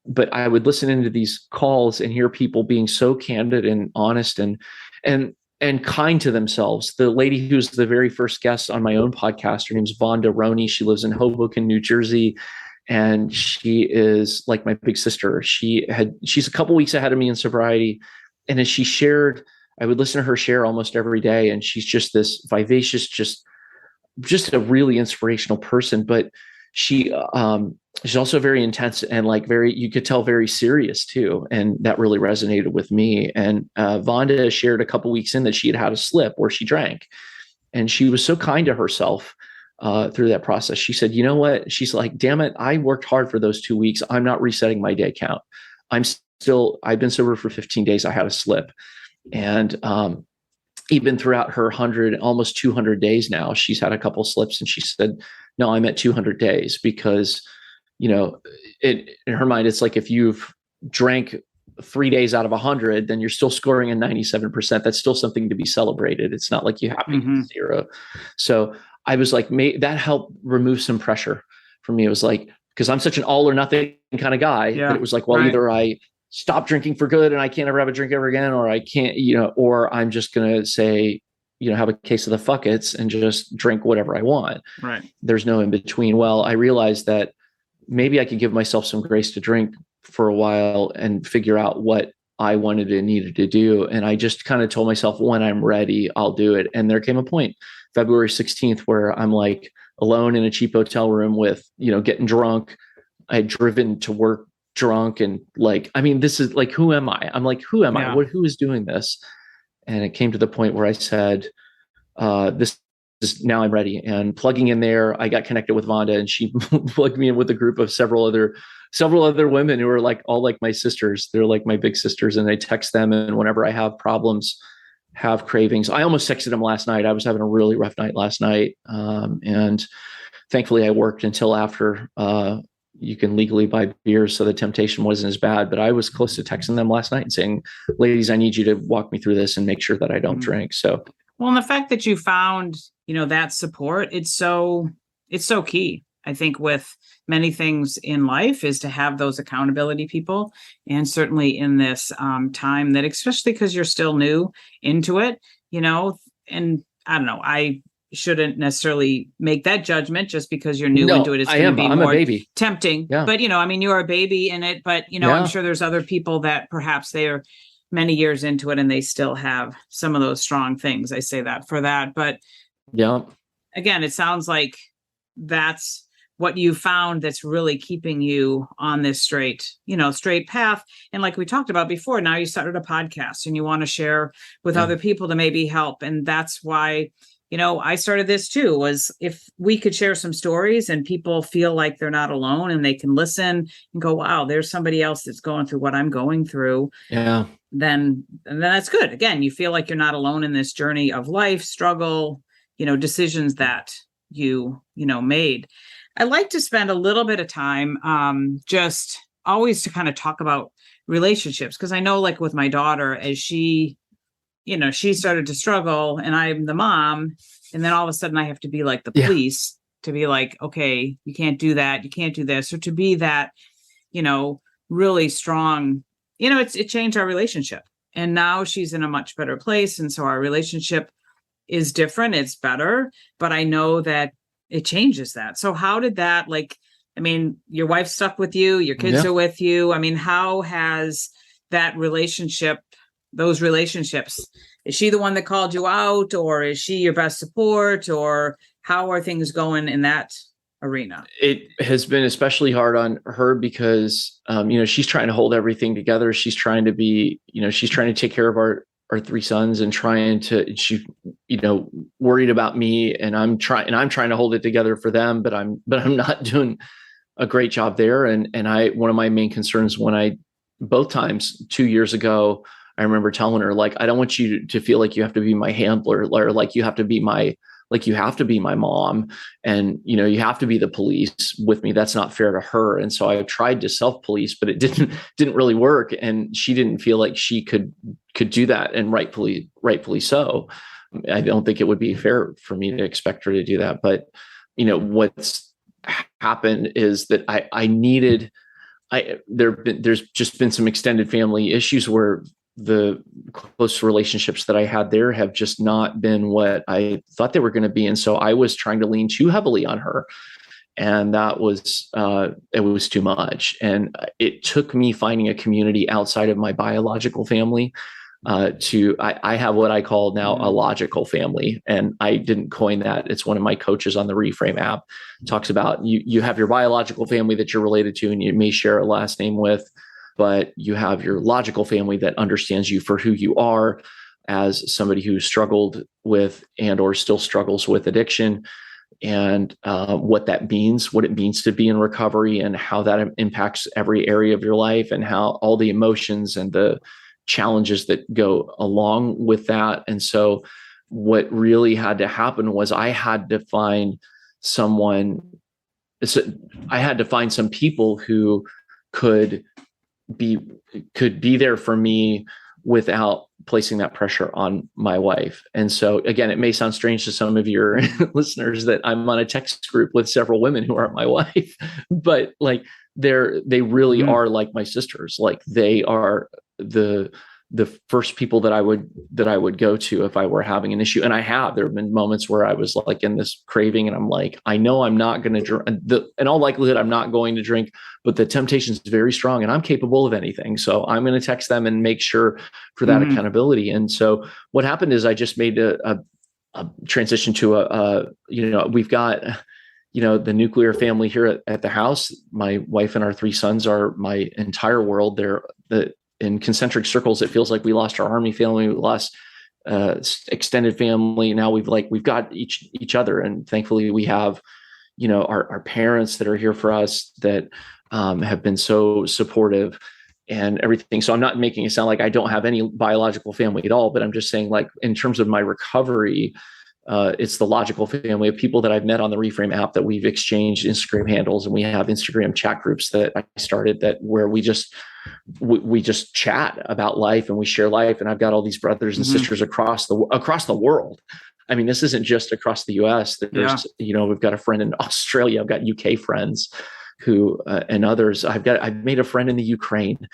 But I would listen into these calls and hear people being so candid and honest and kind to themselves. The lady who's the very first guest on my own podcast, her name's Vonda Roney. She lives in Hoboken, New Jersey. And she is like my big sister. She's a couple weeks ahead of me in sobriety. And as she shared, I would listen to her share almost every day. And she's just this vivacious, just a really inspirational person. But she's also very intense and you could tell very serious too. And that really resonated with me. And Vonda shared a couple weeks in that she had a slip where she drank. And she was so kind to herself through that process. She said, you know what? She's like, damn it. I worked hard for those 2 weeks. I'm not resetting my day count. I've been sober for 15 days. I had a slip. And even throughout her almost 200 days now, she's had a couple slips. And she said, no, I'm at 200 days because, in her mind, it's like if you've drank 3 days out of 100, then you're still scoring a 97%. That's still something to be celebrated. It's not like you have to get zero. So I was like, that helped remove some pressure for me. It was like, because I'm such an all or nothing kind of guy, that it was like, well, either I stop drinking for good and I can't ever have a drink ever again, or I can't, or I'm just going to say, have a case of the fuckets and just drink whatever I want. Right. There's no in between. Well, I realized that maybe I could give myself some grace to drink for a while and figure out what I wanted and needed to do. And I just kind of told myself, when I'm ready, I'll do it. And there came a point, February 16th, where I'm like alone in a cheap hotel room with, getting drunk. I had driven to work drunk and this is like, who am I? I'm like, who am I? Who is doing this? And it came to the point where I said, this is now I'm ready. And plugging in there, I got connected with Vonda and she plugged me in with a group of several other women who are all like my sisters. They're like my big sisters, and I text them. And whenever I have problems, have cravings, I almost texted them last night. I was having a really rough night last night. And thankfully I worked until after, you can legally buy beers, so the temptation wasn't as bad, but I was close to texting them last night and saying, ladies, I need you to walk me through this and make sure that I don't drink. So, well, and the fact that you found, that support, it's so key. I think with many things in life is to have those accountability people. And certainly in this time that, especially because you're still new into it, and I don't know, I shouldn't necessarily make that judgment just because you're new into it. It's going to be more tempting. Yeah. But, you're a baby in it, but, I'm sure there's other people that perhaps they are many years into it and they still have some of those strong things. I say that for that. But again, it sounds like that's what you found that's really keeping you on this straight path. And like we talked about before, now you started a podcast and you want to share with other people to maybe help. And that's why, I started this too, was if we could share some stories and people feel like they're not alone and they can listen and go, wow, there's somebody else that's going through what I'm going through. Yeah. Then that's good. Again, you feel like you're not alone in this journey of life, struggle, decisions that you made. I like to spend a little bit of time just always to kind of talk about relationships, because I know, like with my daughter, as she started to struggle and I'm the mom, and then all of a sudden I have to be like the police to be like, okay, you can't do that, you can't do this, or to be that, really strong, it changed our relationship. And now she's in a much better place. And so our relationship is different, it's better, but I know that it changes that. So how did that, your wife's stuck with you, your kids are with you. How has that those relationships, is she the one that called you out, or is she your best support, or how are things going in that arena? It has been especially hard on her because, she's trying to hold everything together. She's trying to be, she's trying to take care of our three sons and she worried about me, and I'm trying to hold it together for them, but I'm not doing a great job there. And one of my main concerns both times 2 years ago, I remember telling her, like, I don't want you to feel like you have to be my handler, or like you have to be my mom, and you have to be the police with me. That's not fair to her. And so I tried to self-police, but it didn't really work, and she didn't feel like she could do that, and rightfully so. I don't think it would be fair for me to expect her to do that. But what's happened is that there's just been some extended family issues where the close relationships that I had there have just not been what I thought they were going to be. And so I was trying to lean too heavily on her, and that was, it was too much. And it took me finding a community outside of my biological family. I have what I call now a logical family, and I didn't coin that. It's one of my coaches on the Reframe app talks about you have your biological family that you're related to and you may share a last name with, but you have your logical family that understands you for who you are as somebody who struggled with and or still struggles with addiction, and what it means to be in recovery, and how that impacts every area of your life, and how all the emotions and the challenges that go along with that. And so what really had to happen was I had to find some people who could be there for me without placing that pressure on my wife. And so again, it may sound strange to some of your listeners that I'm on a text group with several women who aren't my wife, but like they really are like my sisters. Like they are the first people that I would go to if I were having an issue. And there have been moments where I was like in this craving, and I'm like, I know I'm not going to drink. In all likelihood, I'm not going to drink, but the temptation is very strong, and I'm capable of anything. So I'm going to text them and make sure for that accountability. And so what happened is I just made a transition to we've got, the nuclear family here at the house. My wife and our three sons are my entire world. They're in concentric circles. It feels like we lost our army family, we lost extended family. Now we've got each other, and thankfully we have, our parents that are here for us that have been so supportive and everything. So I'm not making it sound like I don't have any biological family at all, but I'm just saying, like, in terms of my recovery, it's the logical family of people that I've met on the Reframe app that we've exchanged Instagram handles, and we have Instagram chat groups that I started where we just chat about life and we share life. And I've got all these brothers and sisters across the world. I mean, this isn't just across the US. There's, we've got a friend in Australia. I've got UK friends who, and others. I've made a friend in the Ukraine,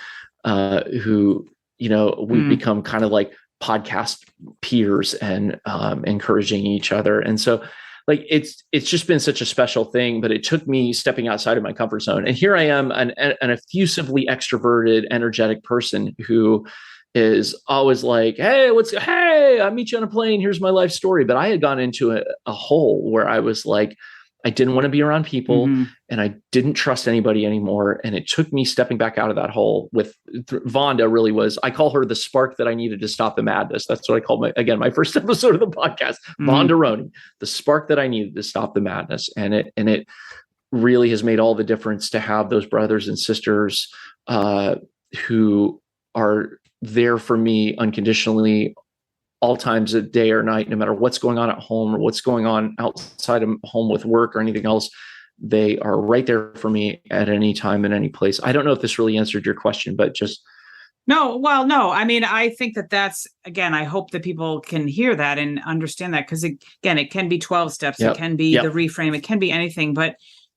who, we've become kind of like podcast peers and encouraging each other. And so like, it's just been such a special thing, but it took me stepping outside of my comfort zone. And here I am, an effusively extroverted, energetic person who is always like, hey, I'll meet you on a plane. Here's my life story. But I had gone into a hole where I was like, I didn't want to be around people, Mm-hmm. and I didn't trust anybody anymore. And it took me stepping back out of that hole with Vonda. Really was, I call her the spark that I needed to stop the madness. That's what I called my first episode of the podcast, Mm-hmm. Vonda Roney, the spark that I needed to stop the madness. And it really has made all the difference to have those brothers and sisters who are there for me unconditionally, all times of day or night, no matter what's going on at home or what's going on outside of home with work or anything else. They are right there for me at any time and any place. I don't know if this really answered your question, but just. No, well, no. I mean, I think that's, again, I hope that people can hear that and understand that, because again, it can be 12 steps. Yep. It can be the reframe. It can be anything, but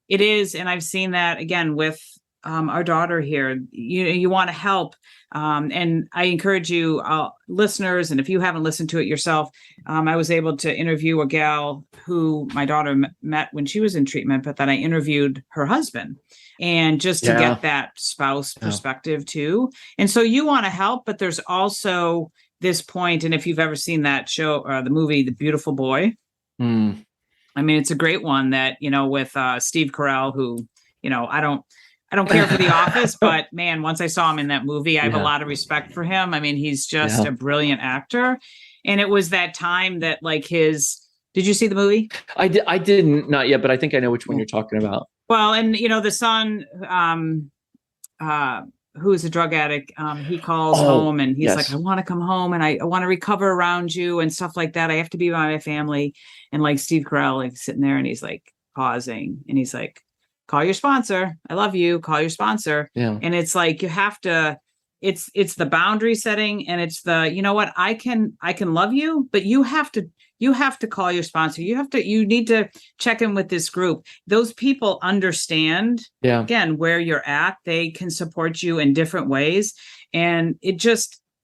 it is. And I've seen that again with our daughter here. You want to help. And I encourage you, listeners, and if you haven't listened to it yourself, I was able to interview a gal who my daughter met when she was in treatment, but then I interviewed her husband, and just to get that spouse perspective too. And so you want to help, but there's also this point, and if you've ever seen that show or the movie, The Beautiful Boy, I mean, it's a great one that, with Steve Carell, who, I don't care for The Office, but man, once I saw him in that movie, I have a lot of respect for him. I mean, he's just a brilliant actor. And it was that time that did you see the movie? I didn't, not yet, but I think I know which one you're talking about. Well, and the son, who is a drug addict, he calls home and he's like, I want to come home and I want to recover around you and stuff like that. I have to be by my family. And like Steve Carell, sitting there and he's like pausing and he's like, call your sponsor. I love you. Call your sponsor. Yeah. And it's like, you have to, it's the boundary setting, and it's the, what, I can love you, but you have to call your sponsor. You need to check in with this group. Those people understand, again, where you're at. They can support you in different ways. And it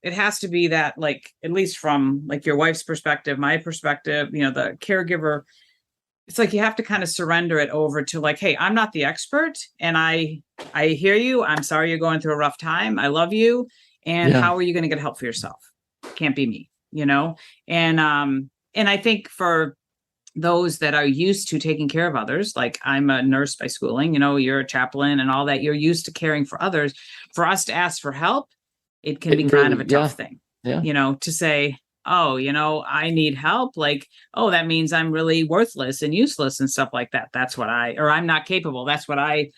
has to be that, like, at least from like your wife's perspective, my perspective, the caregiver, it's like you have to kind of surrender it over to like, hey, I'm not the expert, and I hear you. I'm sorry you're going through a rough time. I love you. And how are you going to get help for yourself? Can't be me, And I think for those that are used to taking care of others, like I'm a nurse by schooling, you're a chaplain and all that, you're used to caring for others. For us to ask for help, it can be kind of a tough thing, to say, oh, I need help. Like, oh, that means I'm really worthless and useless and stuff like that. That's what or I'm not capable. That's what I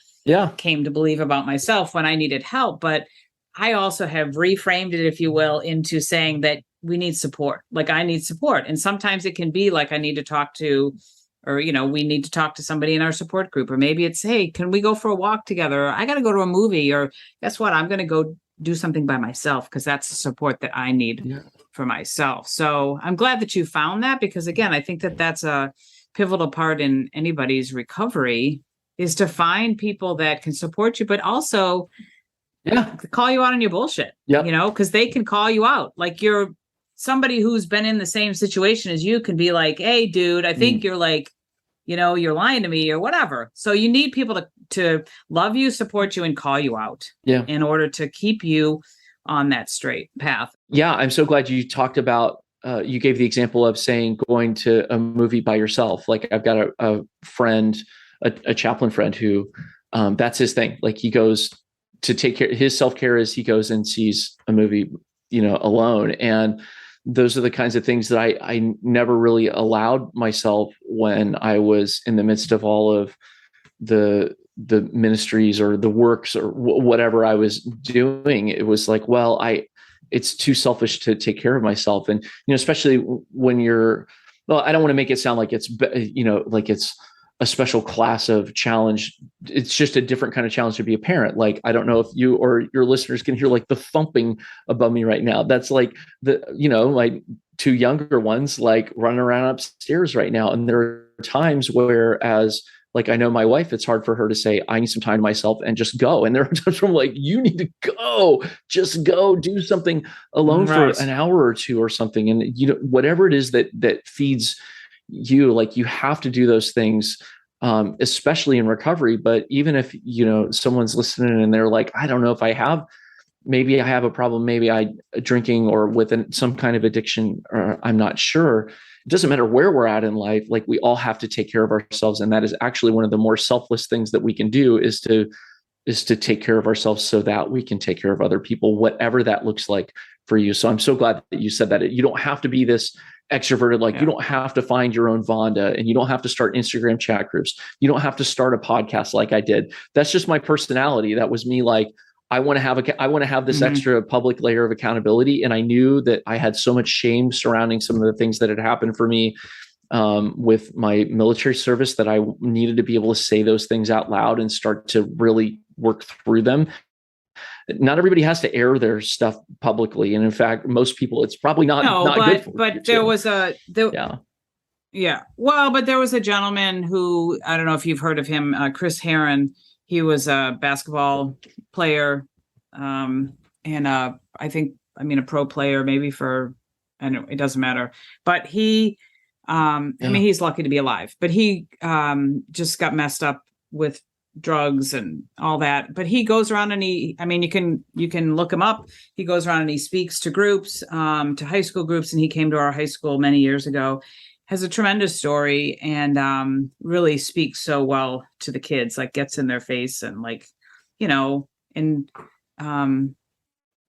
came to believe about myself when I needed help. But I also have reframed it, if you will, into saying that we need support. Like, I need support. And sometimes it can be like, I need to talk to, or, we need to talk to somebody in our support group. Or maybe it's, hey, can we go for a walk together? Or I got to go to a movie, or guess what? I'm going to go do something by myself, because that's the support that I need for myself. So I'm glad that you found that, because again, I think that that's a pivotal part in anybody's recovery, is to find people that can support you, but also call you out on your bullshit, because they can call you out. Like, you're somebody who's been in the same situation as you can be like, hey, dude, I think you're like, you're lying to me or whatever. So you need people to love you, support you, and call you out in order to keep you on that straight path. Yeah. I'm so glad you talked about, you gave the example of saying going to a movie by yourself. Like, I've got a friend, a chaplain friend who, that's his thing. Like, he goes to take care, his self-care is he goes and sees a movie, alone. And those are the kinds of things that I never really allowed myself when I was in the midst of all of the ministries or the works or whatever I was doing. It was like, well, it's too selfish to take care of myself. And, especially when I don't want to make it sound like it's, like it's a special class of challenge. It's just a different kind of challenge to be a parent. Like, I don't know if you or your listeners can hear like the thumping above me right now. That's like my two younger ones, like running around upstairs right now. And there are times where, as like, I know my wife, it's hard for her to say, I need some time to myself and just go. And there are times where I'm like, you need to go, just go do something alone for an hour or two or something. And, whatever it is that feeds you, like, you have to do those things, especially in recovery. But even if, someone's listening and they're like, I don't know if maybe I have a problem, maybe I drinking or with some kind of addiction, or I'm not sure. doesn't matter where we're at in life, like we all have to take care of ourselves. And that is actually one of the more selfless things that we can do, is to take care of ourselves so that we can take care of other people, whatever that looks like for you. So I'm so glad that you said that. You don't have to be this extroverted, like you don't have to find your own Vonda, and you don't have to start Instagram chat groups. You don't have to start a podcast like I did. That's just my personality. That was me. Like, I want to have this extra public layer of accountability. And I knew that I had so much shame surrounding some of the things that had happened for me with my military service, that I needed to be able to say those things out loud and start to really work through them. Not everybody has to air their stuff publicly. And in fact, most people, it's probably not good for but there was Well, but there was a gentleman who, I don't know if you've heard of him, Chris Herron. He was a basketball player, and a pro player, maybe for, I don't know, it doesn't matter. But he, he's lucky to be alive. But he just got messed up with drugs and all that. But he goes around and you can look him up. He goes around and he speaks to groups, to high school groups, and he came to our high school many years ago. Has a tremendous story, and really speaks so well to the kids, like gets in their face and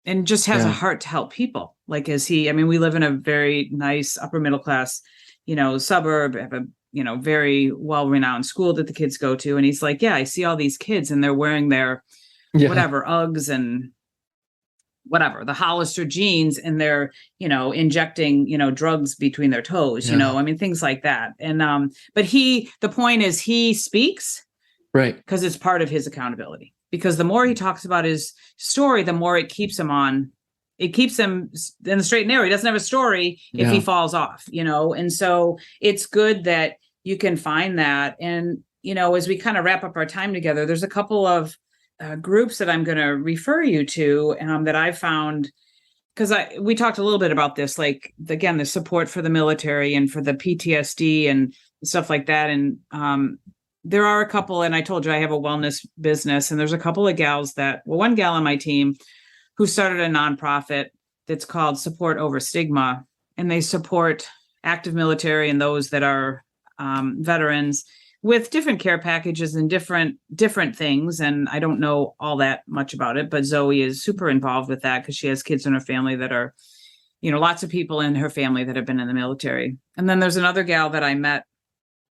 and just has a heart to help people. Like, we live in a very nice upper middle class, suburb, have a, very well-renowned school that the kids go to. And he's like, I see all these kids and they're wearing their whatever Uggs and whatever, the Hollister jeans, and they're, injecting, drugs between their toes, things like that. And, but the point is he speaks, right? Because it's part of his accountability, because the more he talks about his story, the more it keeps him in the straight and narrow. He doesn't have a story if he falls off, and so it's good that you can find that. And, as we kind of wrap up our time together, there's a couple of groups that I'm going to refer you to that I found, because we talked a little bit about this, like, again, the support for the military and for the PTSD and stuff like that. And there are a couple, and I told you I have a wellness business, and there's a couple of gals one gal on my team who started a nonprofit that's called Support Over Stigma, and they support active military and those that are veterans with different care packages and different things. And I don't know all that much about it, but Zoe is super involved with that because she has kids in her family that are, lots of people in her family that have been in the military. And then there's another gal that I met.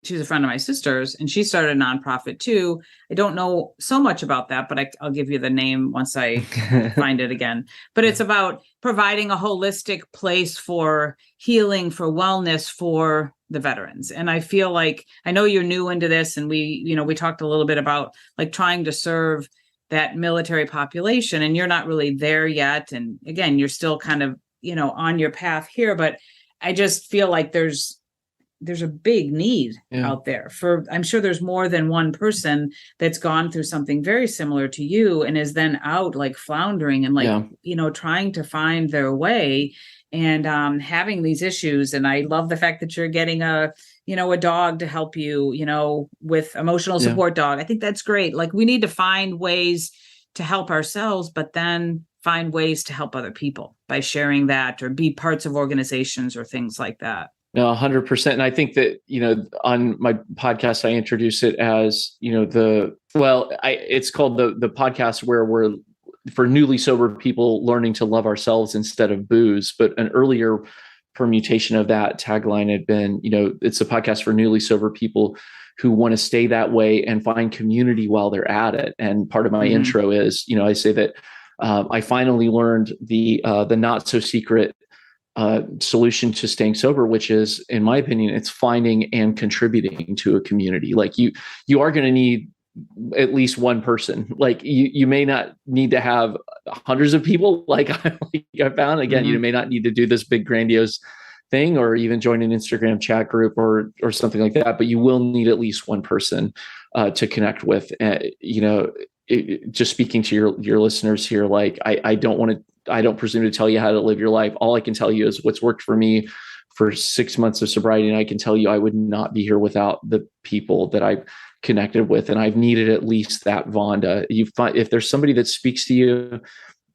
She's a friend of my sister's, and she started a nonprofit too. I don't know so much about that, but I'll give you the name once I find it again. But it's about providing a holistic place for healing, for wellness for the veterans. And I feel like, I know you're new into this, and we talked a little bit about like trying to serve that military population, and you're not really there yet. And again, you're still kind of, on your path here, but I just feel like there's a big need out there I'm sure there's more than one person that's gone through something very similar to you and is then out like floundering and trying to find their way and having these issues. And I love the fact that you're getting a dog to help you, with emotional support dog. I think that's great. Like, we need to find ways to help ourselves, but then find ways to help other people by sharing that, or be parts of organizations or things like that. No, 100%. And I think that, on my podcast, I introduce it as, it's called the podcast where we're for newly sober people learning to love ourselves instead of booze. But an earlier permutation of that tagline had been, it's a podcast for newly sober people who want to stay that way and find community while they're at it. And part of my intro is, I say that I finally learned the not so secret solution to staying sober, which is, in my opinion, it's finding and contributing to a community. Like you are going to need at least one person. Like you may not need to have hundreds of people. Like I found, again, you may not need to do this big grandiose thing or even join an Instagram chat group or something like that, but you will need at least one person to connect with. Just speaking to your listeners here, like I don't presume to tell you how to live your life. All I can tell you is what's worked for me for 6 months of sobriety. And I can tell you, I would not be here without the people that I've connected with. And I've needed at least that Vonda. If there's somebody that speaks to you,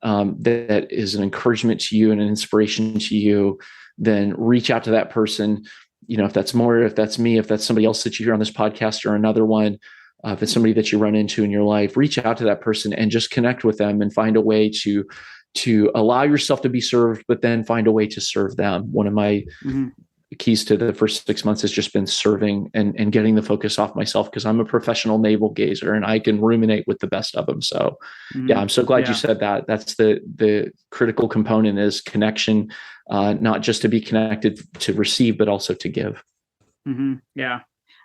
that is an encouragement to you and an inspiration to you, then reach out to that person. if that's Moyra, if that's me, if that's somebody else that you hear on this podcast or another one, if it's somebody that you run into in your life, reach out to that person and just connect with them and find a way to allow yourself to be served, but then find a way to serve them. One of my keys to the first 6 months has just been serving and getting the focus off myself, because I'm a professional navel gazer and I can ruminate with the best of them. So yeah, I'm so glad you said that. That's the critical component, is connection, not just to be connected to receive, but also to give. Yeah.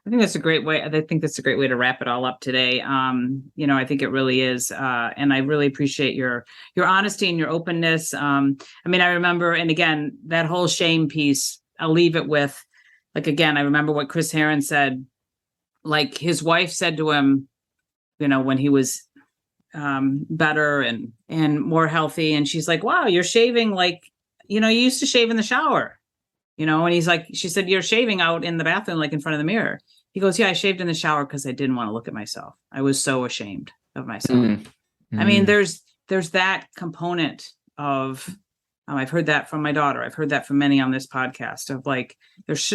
I think that's a great way. I think that's a great way to wrap it all up today. I think it really is. And I really appreciate your honesty and your openness. I remember, and again, that whole shame piece, I'll leave it with, like, again, I remember what Chris Herron said, like his wife said to him, when he was better and more healthy. And she's like, wow, you're shaving like, you used to shave in the shower, and he's like, she said, you're shaving out in the bathroom, like in front of the mirror. He goes, yeah, I shaved in the shower because I didn't want to look at myself. I was so ashamed of myself. I mean, there's that component of, I've heard that from my daughter. I've heard that from many on this podcast, of like,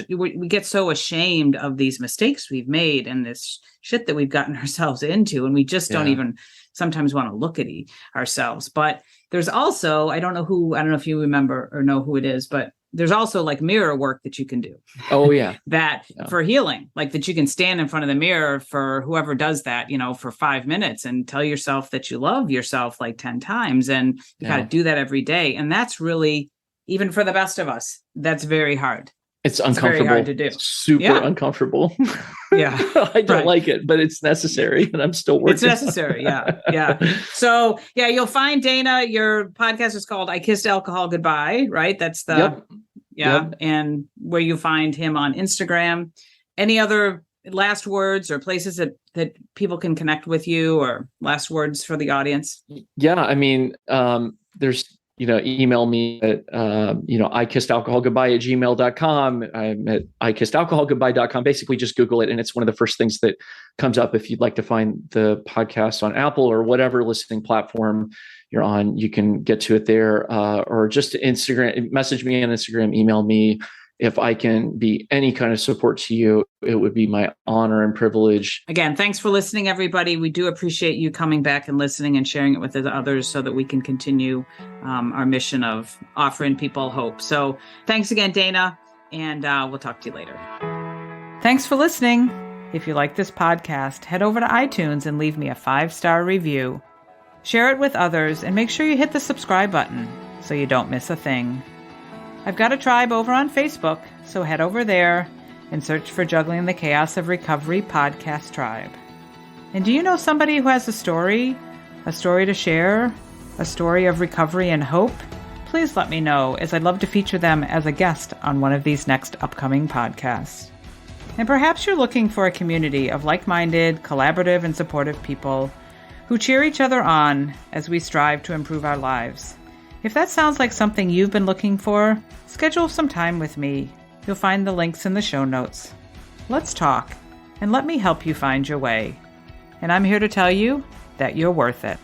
we get so ashamed of these mistakes we've made and this shit that we've gotten ourselves into. And we just don't even sometimes want to look at ourselves. But there's also, I don't know if you remember or know who it is, but there's also like mirror work that you can do. Oh yeah. For healing, like that you can stand in front of the mirror, for whoever does that, for 5 minutes and tell yourself that you love yourself like 10 times. And you got to do that every day. And that's really, even for the best of us, that's very hard. It's uncomfortable. It's very hard to do. Super uncomfortable. Yeah. I don't like it, but it's necessary, and I'm still working. It's necessary. Yeah. So you'll find Dana, your podcast is called I Kissed Alcohol Goodbye, right? That's the, Yep. And where you find him on Instagram. Any other last words or places that people can connect with you, or last words for the audience? Yeah. I mean, there's, email me at, ikissedalcoholgoodbye@gmail.com. I'm at ikissedalcoholgoodbye.com. Basically just Google it. And it's one of the first things that comes up. If you'd like to find the podcast on Apple or whatever listening platform you're on, you can get to it there, or just Instagram, message me on Instagram, email me. If I can be any kind of support to you, it would be my honor and privilege. Again, thanks for listening, everybody. We do appreciate you coming back and listening and sharing it with others so that we can continue our mission of offering people hope. So thanks again, Dana, and we'll talk to you later. Thanks for listening. If you like this podcast, head over to iTunes and leave me a 5-star review. Share it with others, and make sure you hit the subscribe button so you don't miss a thing. I've got a tribe over on Facebook, so head over there and search for Juggling the Chaos of Recovery Podcast Tribe. And do you know somebody who has a story to share, a story of recovery and hope? Please let me know, as I'd love to feature them as a guest on one of these next upcoming podcasts. And perhaps you're looking for a community of like-minded, collaborative, and supportive people who cheer each other on as we strive to improve our lives. If that sounds like something you've been looking for, schedule some time with me. You'll find the links in the show notes. Let's talk, and let me help you find your way. And I'm here to tell you that you're worth it.